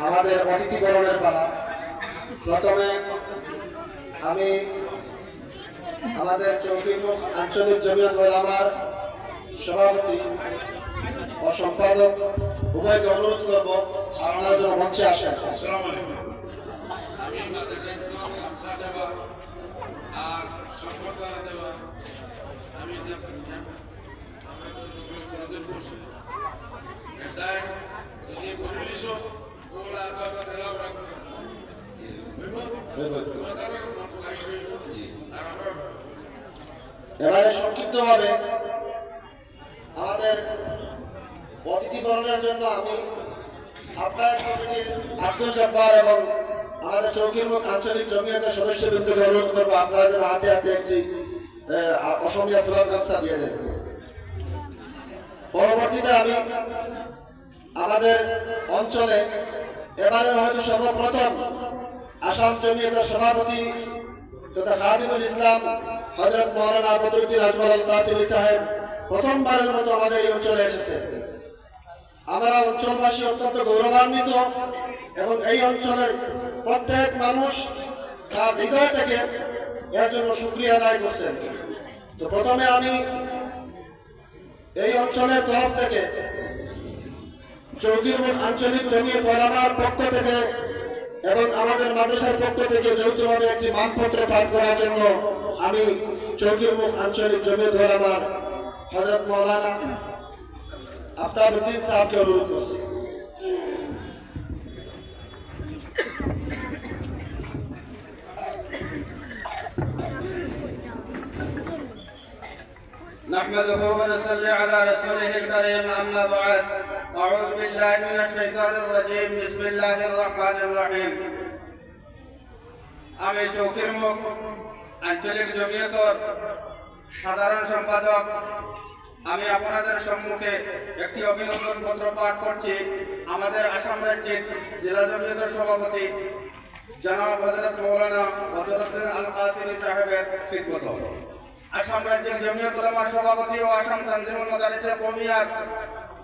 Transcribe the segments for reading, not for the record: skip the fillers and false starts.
আমাদের অতিথি বরণের পালা। প্রথমে আমি আমাদের চৌকিরমুখ আঞ্চলিক জমিয়ত উলামার সভাপতি ও সম্পাদক উভয়কে অনুরোধ করব আপনারা যেন মঞ্চে আসেন। এবারে সংক্ষিপ্তভাবে আমাদের অতিথি বরণের জন্য আমি আহ্বায়ক কমিটির আব্দুল জব্বার এবং আমাদের চৌকিরমুখ আঞ্চলিক জমিয়তের সদস্যবৃন্দকে অনুরোধ করবো আপনারা যেন হাতে হাতে একটি অসমীয়া ফুলার গামছা দিয়ে দেন। পরবর্তীতে আমি আমাদের অঞ্চলে এবারে হয়তো সর্বপ্রথম আসাম জমিয়তের সভাপতি তথা খাদিমুল ইসলাম হযরত মাওলানা বদরুদ্দিন আজমল আল কাসিমি সাহেব প্রথমবারের মতো আমাদের এই অঞ্চলে এসেছে। আমরা অঞ্চলবাসী অত্যন্ত গৌরবান্বিত এবং এই অঞ্চলের প্রত্যেক মানুষ তার হৃদয় থেকে এর জন্য শুকরিয়া আদায় করছেন। তো প্রথমে আমি এই অঞ্চলের তরফ থেকে চৌকিরমুখ আঞ্চলিক জমিয়ত উলামার পক্ষ থেকে এবং আমাদের মাদ্রাসার পক্ষ থেকে যৌথভাবে একটি মানপত্র পাঠ করার জন্য আমি চৌকিরমুখ আঞ্চলিক জমিয়ত উলামার হযরত মাওলানা আফতাবউদ্দিন সাহেবকে অনুরোধ করছি। نحمده ونصلي على رسوله الكريم أما بعد أعوذ بالله من الشيطان الرجيم بسم الله الرحمن الرحيم আমি চৌকিরমুখ আঞ্চলিক জমিয়তের সাধারণ সম্পাদক আমি আপনাদের সম্মুখে একটি অভিনন্দন পত্র পাঠ করছি। আমাদের আসাম রাজ্যের জেলা জমিয়তের সভাপতি জনাব হযরত মাওলানা বদরুদ্দিন আল কাসিমি সাহেবের খিদমত। আসাম রাজ্যের জমিয়ত উলামার সভাপতি ও আসাম তানজিমুল মাদারিসে কওমিয়ার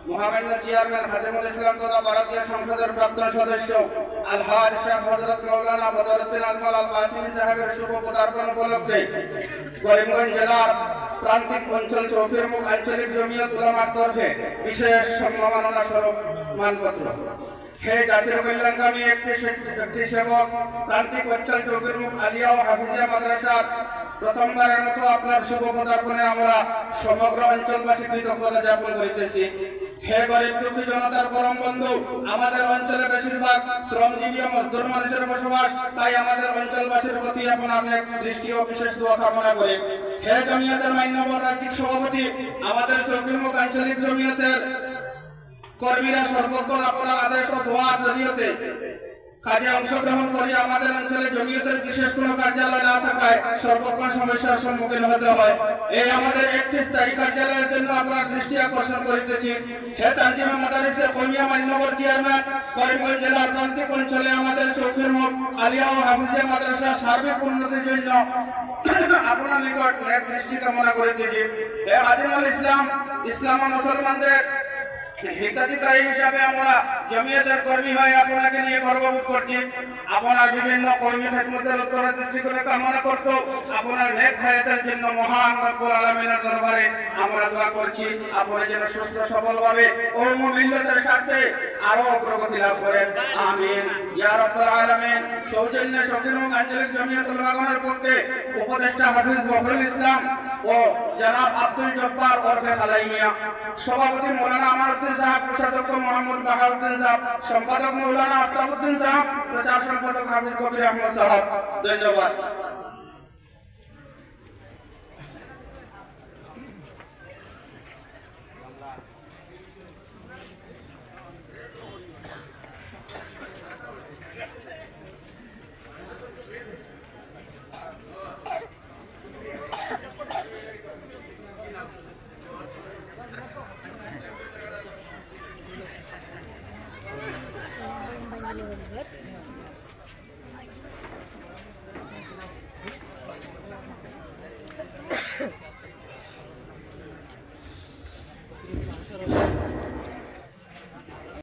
মহামান্য চেয়ারম্যান খাদিমুল ইসলাম তথা ভারতীয় সংসদের প্রাক্তন সদস্য আলহাজ শেখ হযরত মাওলানা বদরুদ্দিন আজমল আল কাসিমি সাহেবের শুভ পদার্পণ উপলক্ষে করিমগঞ্জ জেলার প্রান্তিক অঞ্চল চৌকিরমুখ আঞ্চলিক জমিয়ত উলামার তরফে বিশেষ সম্মাননা স্বরূপ মানপত্র। হে জাতীয় কল্যাণকামী একটি সেবক প্রান্তিক অঞ্চল চৌকিরমুখ আলিয়া ও হাফিজিয়া মাদ্রাসার প্রথমবারের মতো আপনার শুভ পদার্পণে আমরা সমগ্র অঞ্চলবাসী কৃতজ্ঞতা জ্ঞাপন করিতেছি। হে গরিব দুঃখী জনতার পরম বন্ধু, আমাদের অঞ্চলে বেশিরভাগ শ্রমজীবী ও মজদুর মানুষের বসবাস, তাই আমাদের অঞ্চলবাসীর প্রতি আপনার দৃষ্টি ও বিশেষ দোয়া কামনা করি। হে জমিয়তের মান্যবর রাজ্যিক সভাপতি, আমাদের চৌকিরমুখ আঞ্চলিক জমিয়তের কর্মীরা সর্বক্ষণ আপনার আদেশ ও দোয়ার জরিয়তে কাজে অংশগ্রহণ করি। আমাদের অঞ্চলে জমিয়তের বিশেষ কোনো কার্যালয় না থাকায় সর্বক্ষণ সমস্যার সম্মুখীন হতে হয়। এই আমাদের একটি স্থায়ী কার্যালয়ের জন্য আপনার দৃষ্টি আকর্ষণ করিতেছি। হে তানজিমুল মাদারিসে কওমিয়া মান্যবর চেয়ারম্যান, করিমগঞ্জ জেলার প্রান্তিক অঞ্চলে আমাদের চৌকিরমুখ আলিয়া ও হাফিজিয়া মাদ্রাসার সার্বিক উন্নতির জন্য আপনার নিকট দৃষ্টি কামনা করিতেছি। হে আজিমুল ইসলাম, ইসলাম ও মুসলমানদের হিতাধিকারী হিসাবে আমরা জমিয়তের কর্মী হয়ে আপনাকে নিয়ে গর্ববোধ করছি। আপনার বিভিন্ন কর্মী খেদমতের উত্তরাধিকারী করে কামনা করত আপনার নেক হায়াতের জন্য মহান রব্বুল আলামিনের দরবারে আমরা দোয়া করছি আপনি যেন সুস্থ সবলভাবে ও মিল্লাতের স্বার্থে আরো অগ্রগতি লাভ করেন। আমিন ইয়া রাব্বুল আলামিন। সৌজন্যে চৌকিরমুখ আঞ্চলিক জমিয়ত উলামাগণের পক্ষে উপদেষ্টা হাফিজ গফরুল ইসলাম ও জনাব আব্দুল জব্বার ওরফে খালাই মিয়া, সভাপতি মৌলানা আমানুদ্দিন সাহেব, কোষাধ্যক্ষ মোহাম্মদ বাহাউদ্দিন সাহেব, সম্পাদক মৌলানা আফতাবউদ্দিন সাহেব, প্রচার সম্পাদক হাফিজ কবির আহমদ সাহেব। ধন্যবাদ। Good.